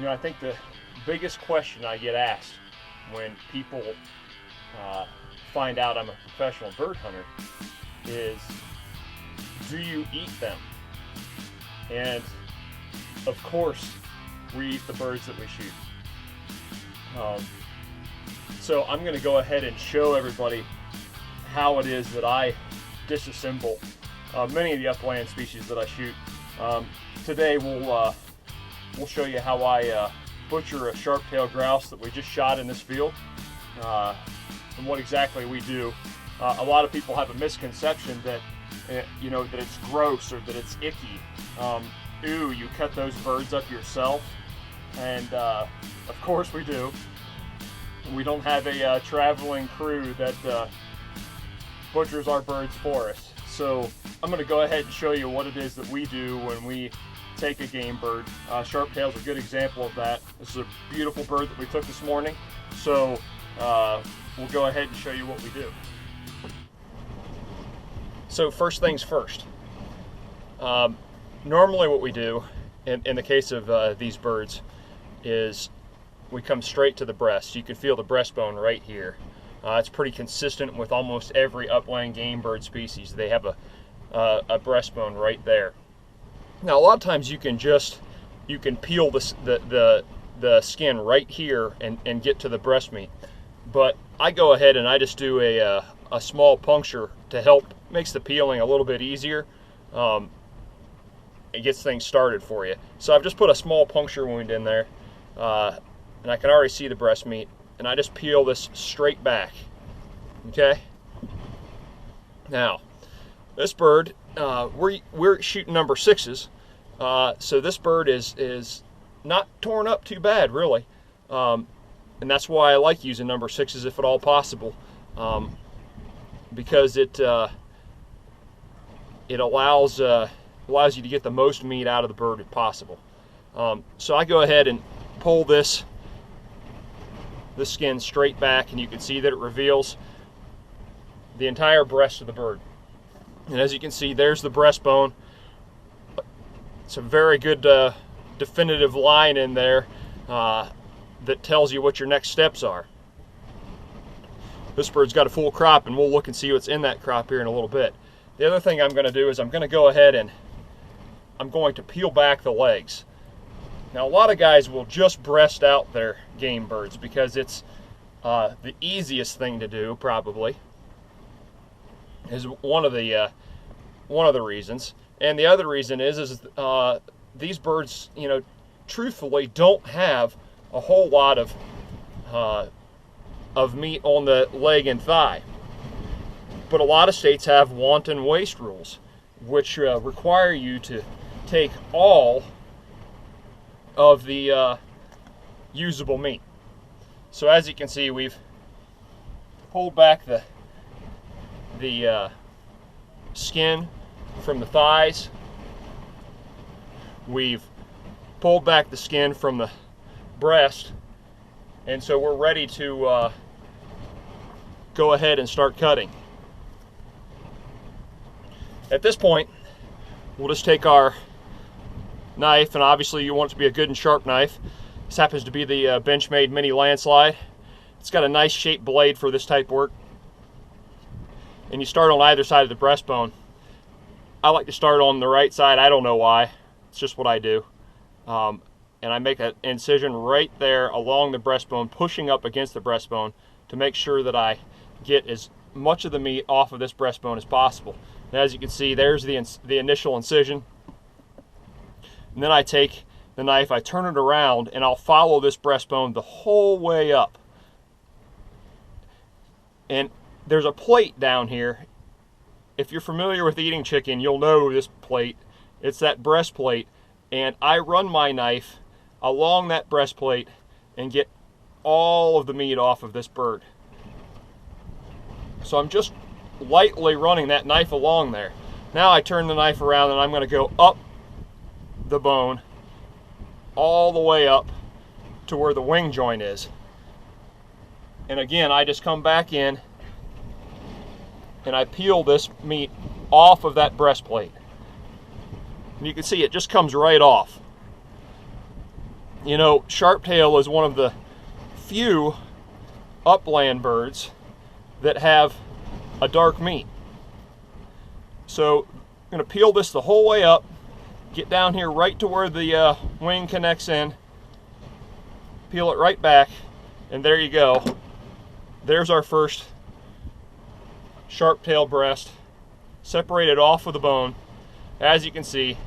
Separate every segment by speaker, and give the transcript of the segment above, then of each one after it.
Speaker 1: You know, I think the biggest question I get asked when people find out I'm a professional bird hunter is, do you eat them? And of course, we eat the birds that we shoot. So I'm going to go ahead and show everybody how it is that I disassemble many of the upland species that I shoot. Today we'll show you how I butcher a sharp-tailed grouse that we just shot in this field, and what exactly we do. A lot of people have a misconception that you know, that it's gross or that it's icky. Ooh, you cut those birds up yourself, and of course we do. We don't have a traveling crew that butchers our birds for us. So I'm going to go ahead and show you what it is that we do when we take a game bird. Sharp-tail's a good example of that. This is a beautiful bird that we took this morning. So we'll go ahead and show you what we do. So first things first. Normally what we do in the case of these birds is we come straight to the breast. You can feel the breastbone right here. It's pretty consistent with almost every upland game bird species. They have a breastbone right there. Now a lot of times you can peel the skin right here and get to the breast meat, but I go ahead and I just do a small puncture to help. Makes the peeling a little bit easier. It gets things started for you. So I've just put a small puncture wound in there, and I can already see the breast meat, and I just peel this straight back. Okay. Now, this bird, we're shooting number 6s, so this bird is not torn up too bad, really, and that's why I like using number 6s if at all possible, because it allows you to get the most meat out of the bird if possible. So I go ahead and pull this skin straight back, and you can see that it reveals the entire breast of the bird. And as you can see, there's the breastbone. It's a very good definitive line in there that tells you what your next steps are. This bird's got a full crop, and we'll look and see what's in that crop here in a little bit. The other thing I'm going to do is I'm going to go ahead and I'm going to peel back the legs. Now a lot of guys will just breast out their game birds because it's the easiest thing to do, probably, is one of the reasons. And the other reason is these birds, you know, truthfully don't have a whole lot of meat on the leg and thigh. But a lot of states have wanton waste rules, which require you to take all of the usable meat. So as you can see, we've pulled back the skin from the thighs. We've pulled back the skin from the breast, and so we're ready to go ahead and start cutting. At this point, we'll just take our knife, and obviously you want it to be a good and sharp knife. This happens to be the Benchmade Mini Landslide. It's got a nice shaped blade for this type work. And you start on either side of the breastbone. I like to start on the right side. I don't know why. It's just what I do. And I make an incision right there along the breastbone, pushing up against the breastbone to make sure that I get as much of the meat off of this breastbone as possible. And as you can see, there's the initial incision. And then I take the knife, I turn it around, and I'll follow this breastbone the whole way up. And there's a plate down here. If you're familiar with eating chicken, you'll know this plate. It's that breastplate, and I run my knife along that breastplate and get all of the meat off of this bird. So I'm just lightly running that knife along there. Now I turn the knife around and I'm going to go up the bone all the way up to where the wing joint is. And again, I just come back in and I peel this meat off of that breastplate. And you can see it just comes right off. You know, sharptail is one of the few upland birds that have a dark meat. So I'm going to peel this the whole way up, get down here right to where the wing connects in, peel it right back, and there you go. There's our first sharptail breast, separated off with the bone. As you can see,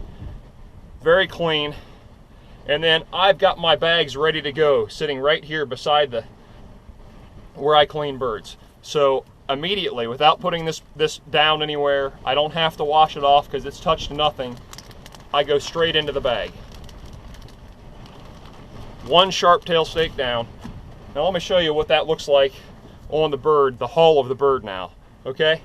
Speaker 1: very clean. And then I've got my bags ready to go, sitting right here beside where I clean birds. So immediately, without putting this down anywhere, I don't have to wash it off because it's touched nothing. I go straight into the bag. One sharptail steak down. Now let me show you what that looks like on the bird, the hull of the bird now. Okay,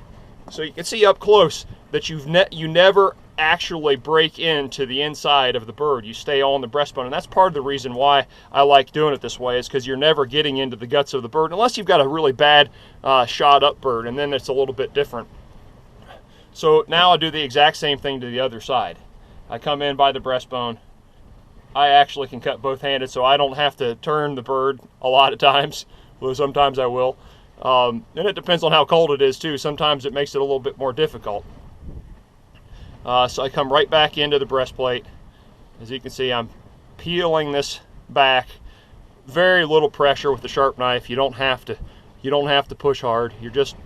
Speaker 1: so you can see up close that you never actually break into the inside of the bird. You stay on the breastbone, and that's part of the reason why I like doing it this way, is because you're never getting into the guts of the bird, unless you've got a really bad shot up bird, and then it's a little bit different. So now I do the exact same thing to the other side. I come in by the breastbone. I actually can cut both-handed, so I don't have to turn the bird a lot of times, though sometimes I will. And it depends on how cold it is too. Sometimes it makes it a little bit more difficult. So I come right back into the breastplate. As you can see, I'm peeling this back. Very little pressure with the sharp knife. You don't have to push hard. You're just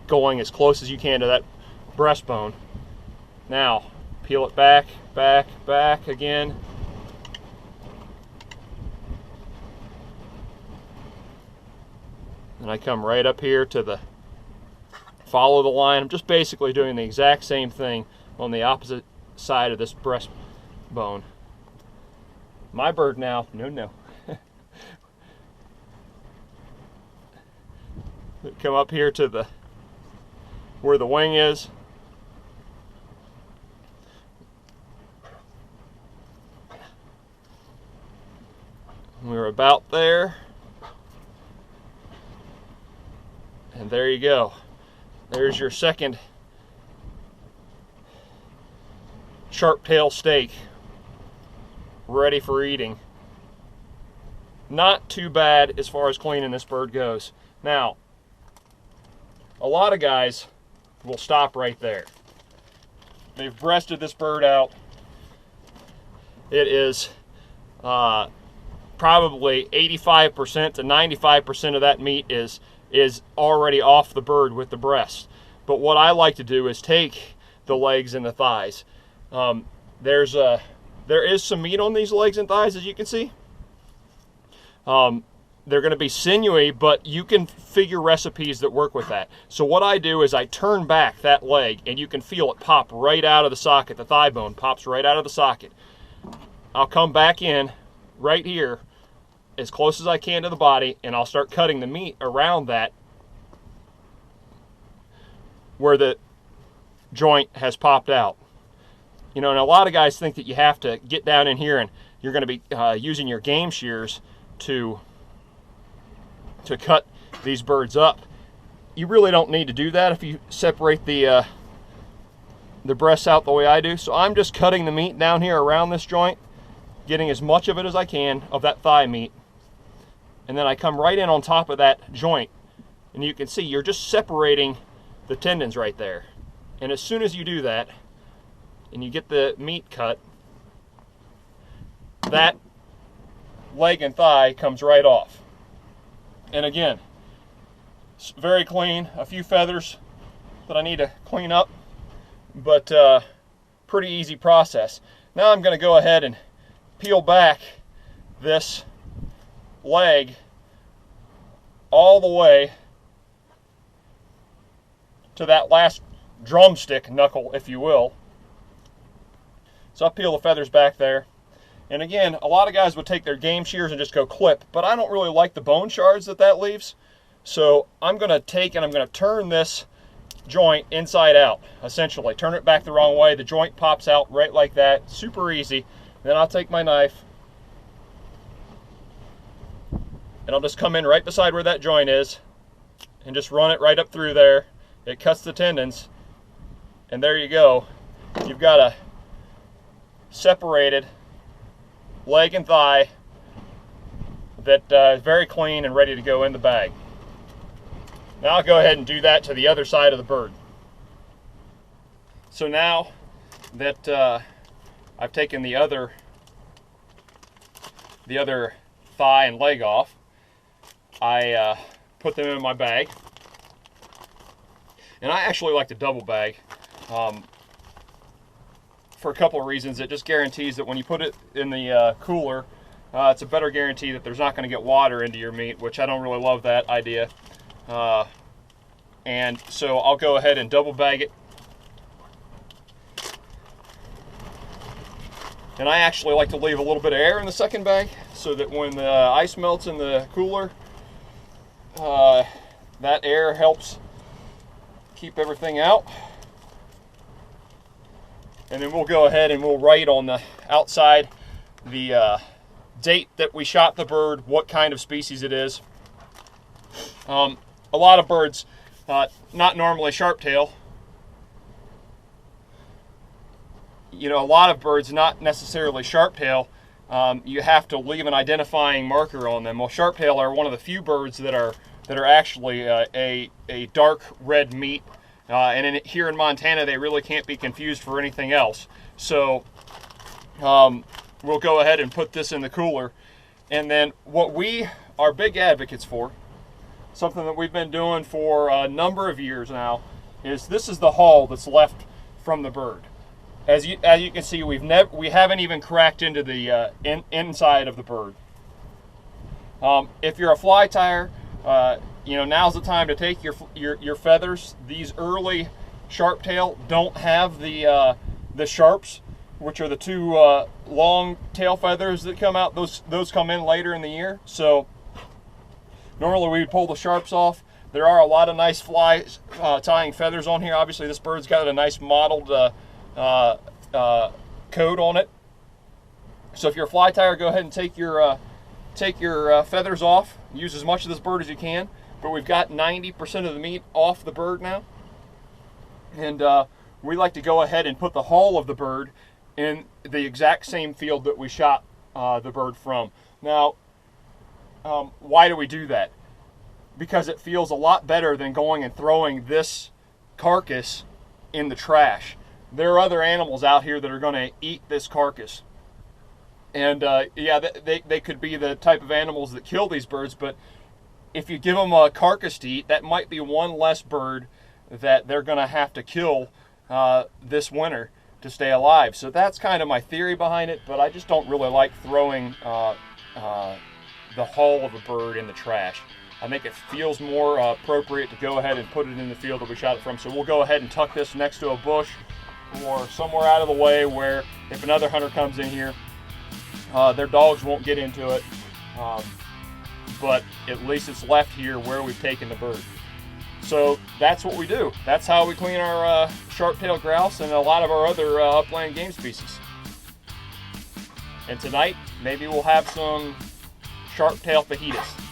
Speaker 1: going as close as you can to that breastbone. Now, peel it back, back, back again. And I come right up here to follow the line. I'm just basically doing the exact same thing on the opposite side of this breastbone. My bird now, no. Come up here to where the wing is. We're about there. And there you go. There's your second sharptail steak, ready for eating. Not too bad as far as cleaning this bird goes. Now, a lot of guys will stop right there. They've breasted this bird out. It is probably 85% to 95% of that meat is already off the bird with the breast. But what I like to do is take the legs and the thighs. There is some meat on these legs and thighs, as you can see. They're going to be sinewy, but you can figure recipes that work with that. So what I do is I turn back that leg, and you can feel it pop right out of the socket. The thigh bone pops right out of the socket. I'll come back in right here as close as I can to the body, and I'll start cutting the meat around that where the joint has popped out. You know, and a lot of guys think that you have to get down in here and you're going to be using your game shears to cut these birds up. You really don't need to do that if you separate the breasts out the way I do. So I'm just cutting the meat down here around this joint, getting as much of it as I can of that thigh meat. And then I come right in on top of that joint. And you can see you're just separating the tendons right there. And as soon as you do that, and you get the meat cut, that leg and thigh comes right off. And again, it's very clean. A few feathers that I need to clean up, but pretty easy process. Now I'm going to go ahead and peel back this leg all the way to that last drumstick knuckle, if you will. So I'll peel the feathers back there. And again, a lot of guys would take their game shears and just go clip, but I don't really like the bone shards that leaves. So I'm going to take and I'm going to turn this joint inside out, essentially. Turn it back the wrong way. The joint pops out right like that. Super easy. Then I'll take my knife and I'll just come in right beside where that joint is and just run it right up through there. It cuts the tendons, and there you go. You've got a separated leg and thigh that is very clean and ready to go in the bag. Now I'll go ahead and do that to the other side of the bird. So now that I've taken the other thigh and leg off, I put them in my bag. And I actually like to double bag for a couple of reasons. It just guarantees that when you put it in the cooler, it's a better guarantee that there's not going to get water into your meat, which I don't really love that idea. And so I'll go ahead and double bag it. And I actually like to leave a little bit of air in the second bag so that when the ice melts in the cooler, that air helps keep everything out. And then we'll go ahead and we'll write on the outside the date that we shot the bird, what kind of species it is. A lot of birds, not normally sharptail. You know, a lot of birds, not necessarily sharptail, you have to leave an identifying marker on them. Well, sharptail are one of the few birds that are actually a dark red meat, and here in Montana they really can't be confused for anything else. So we'll go ahead and put this in the cooler, and then what we are big advocates for, something that we've been doing for a number of years now, is this is the hull that's left from the bird. As you can see, we haven't even cracked into the inside of the bird. If you're a fly tyer, you know, now's the time to take your feathers. These early sharptail don't have the sharps, which are the two long tail feathers that come out. Those come in later in the year. So normally we would pull the sharps off. There are a lot of nice fly tying feathers on here. Obviously, this bird's got a nice mottled coat on it. So if you're a fly tyer, go ahead and take your feathers off. Use as much of this bird as you can. But we've got 90% of the meat off the bird now, and we like to go ahead and put the hull of the bird in the exact same field that we shot the bird from. Now, why do we do that? Because it feels a lot better than going and throwing this carcass in the trash. There are other animals out here that are going to eat this carcass. And yeah, they could be the type of animals that kill these birds, but if you give them a carcass to eat, that might be one less bird that they're going to have to kill this winter to stay alive. So that's kind of my theory behind it, but I just don't really like throwing the hull of a bird in the trash. I think it feels more appropriate to go ahead and put it in the field that we shot it from. So we'll go ahead and tuck this next to a bush or somewhere out of the way where if another hunter comes in here, their dogs won't get into it. But at least it's left here where we've taken the bird. So that's what we do. That's how we clean our sharp-tailed grouse and a lot of our other upland game species. And tonight, maybe we'll have some sharp-tailed fajitas.